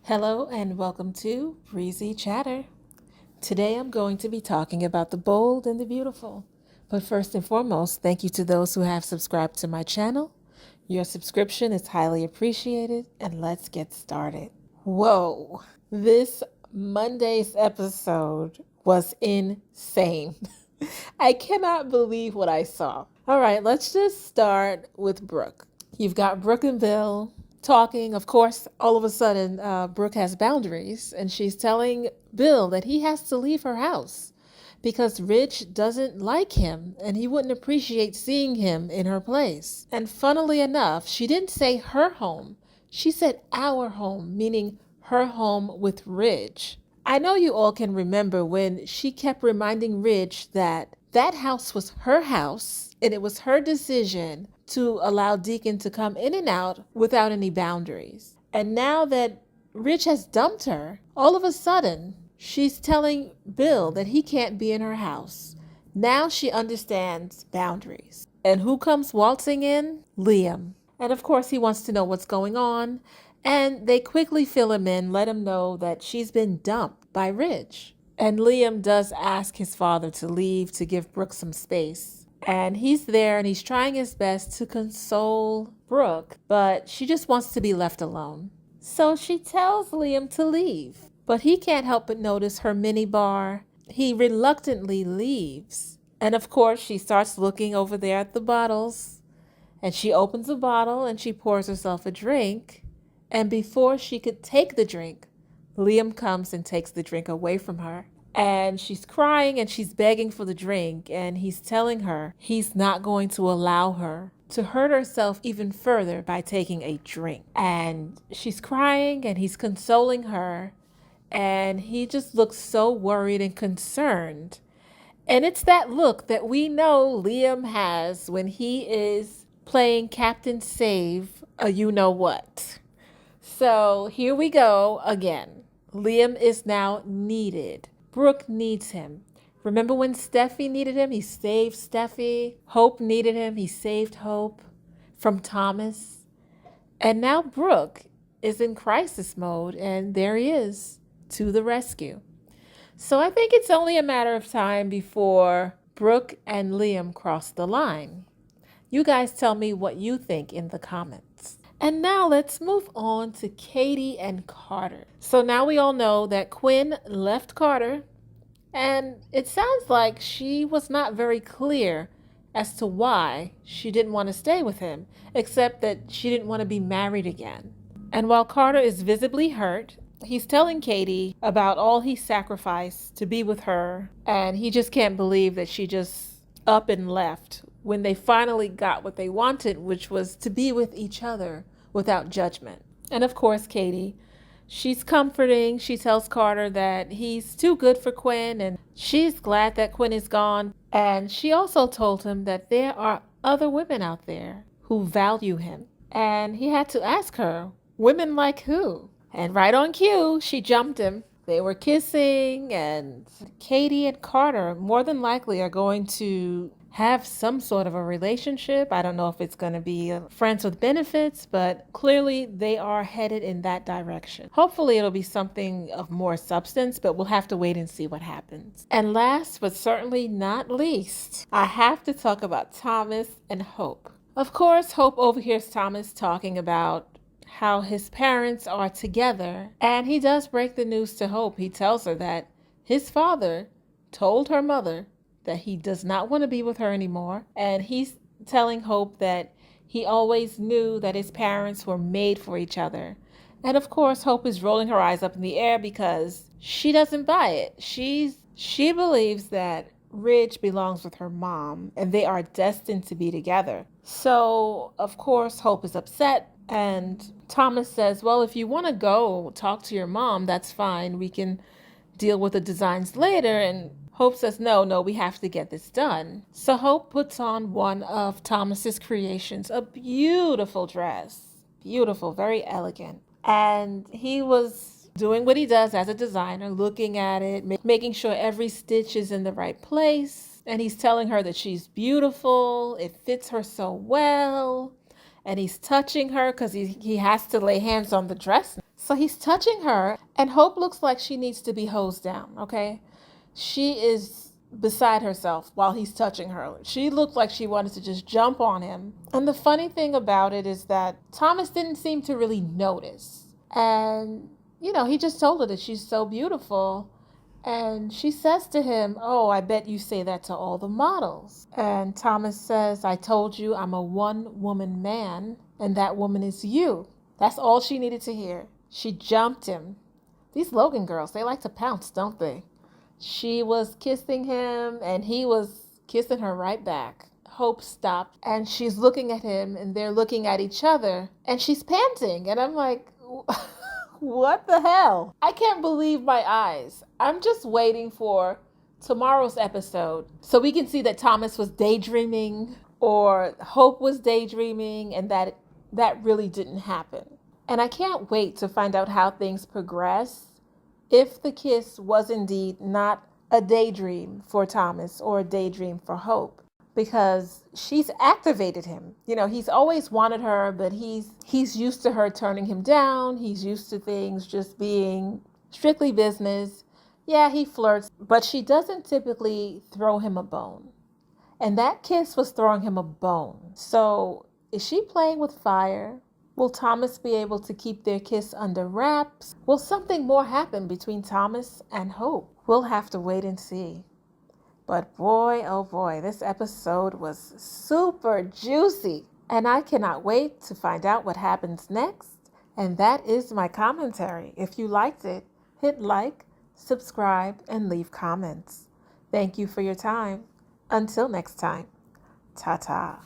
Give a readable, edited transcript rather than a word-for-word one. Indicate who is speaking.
Speaker 1: Hello and welcome to Breezy Chatter. Today I'm going to be talking about the bold and the beautiful. But first and foremost, thank you to those who have subscribed to my channel. Your subscription is highly appreciated, and let's get started. Whoa, this Monday's episode was insane. I cannot believe what I saw. All right, let's just start with Brooke. You've got Brooke and Bill talking. Of course, all of a sudden, Brooke has boundaries, and she's telling Bill that he has to leave her house because Rich doesn't like him and he wouldn't appreciate seeing him in her place. And funnily enough, she didn't say her home. She said our home, meaning her home with Ridge. I know you all can remember when she kept reminding Ridge that that house was her house and it was her decision to allow Deacon to come in and out without any boundaries. And now that Ridge has dumped her, all of a sudden, she's telling Bill that he can't be in her house. Now she understands boundaries. And who comes waltzing in? Liam. And of course, he wants to know what's going on. And they quickly fill him in, let him know that she's been dumped by Ridge. And Liam does ask his father to leave to give Brooke some space. And he's there and he's trying his best to console Brooke, but she just wants to be left alone. So she tells Liam to leave, but he can't help but notice her mini bar. He reluctantly leaves. And of course, she starts looking over there at the bottles. And she opens a bottle and she pours herself a drink. And before she could take the drink, Liam comes and takes the drink away from her. And she's crying and she's begging for the drink. And he's telling her he's not going to allow her to hurt herself even further by taking a drink. And she's crying and he's consoling her. And he just looks so worried and concerned. And it's that look that we know Liam has when he is playing Captain Save a you-know-what. So here we go again. Liam is now needed. Brooke needs him. Remember when Steffi needed him? He saved Steffi. Hope needed him. He saved Hope from Thomas. And now Brooke is in crisis mode, and there he is to the rescue. So I think it's only a matter of time before Brooke and Liam cross the line. You guys tell me what you think in the comments. And now let's move on to Katie and Carter. So now we all know that Quinn left Carter, and it sounds like she was not very clear as to why she didn't want to stay with him, except that she didn't want to be married again. And while Carter is visibly hurt, he's telling Katie about all he sacrificed to be with her, and he just can't believe that she just up and left when they finally got what they wanted, which was to be with each other without judgment. And of course, Katie, she's comforting. She tells Carter that he's too good for Quinn, and she's glad that Quinn is gone. And she also told him that there are other women out there who value him. And he had to ask her, women like who? And right on cue, she jumped him. They were kissing, and Katie and Carter more than likely are going to have some sort of a relationship. I don't know if it's going to be friends with benefits, but clearly they are headed in that direction. Hopefully it'll be something of more substance, but we'll have to wait and see what happens. And last but certainly not least, I have to talk about Thomas and Hope. Of course, Hope overhears Thomas talking about how his parents are together, and he does break the news to Hope. He tells her that his father told her mother that he does not want to be with her anymore, and he's telling Hope that he always knew that his parents were made for each other. And of course, Hope is rolling her eyes up in the air because she doesn't buy it. She believes that Ridge belongs with her mom and they are destined to be together. So of course, Hope is upset. And Thomas says, well, if you want to go talk to your mom, that's fine. We can deal with the designs later. And Hope says, no, we have to get this done. So Hope puts on one of Thomas's creations, a beautiful dress. Beautiful, very elegant. And he was doing what he does as a designer, looking at it, making sure every stitch is in the right place. And he's telling her that she's beautiful. It fits her so well. And he's touching her because he has to lay hands on the dress. So he's touching her, and Hope looks like she needs to be hosed down, okay? She is beside herself while he's touching her. She looked like she wanted to just jump on him. And the funny thing about it is that Thomas didn't seem to really notice. And, he just told her that she's so beautiful. And she says to him, "Oh, I bet you say that to all the models." And Thomas says, "I told you I'm a one-woman man, and that woman is you." That's all she needed to hear. She jumped him. These Logan girls, they like to pounce, don't they? She was kissing him, and he was kissing her right back. Hope stopped, and she's looking at him, and they're looking at each other, and she's panting. And I'm like, what the hell? I can't believe my eyes. I'm just waiting for tomorrow's episode so we can see that Thomas was daydreaming or Hope was daydreaming and that really didn't happen. And I can't wait to find out how things progress if the kiss was indeed not a daydream for Thomas or a daydream for Hope, because she's activated him. He's always wanted her, but he's used to her turning him down. He's used to things just being strictly business. Yeah, he flirts, but she doesn't typically throw him a bone. And that kiss was throwing him a bone. So, is she playing with fire? Will Thomas be able to keep their kiss under wraps? Will something more happen between Thomas and Hope? We'll have to wait and see. But boy, oh boy, this episode was super juicy. And I cannot wait to find out what happens next. And that is my commentary. If you liked it, hit like, subscribe, and leave comments. Thank you for your time. Until next time, ta-ta.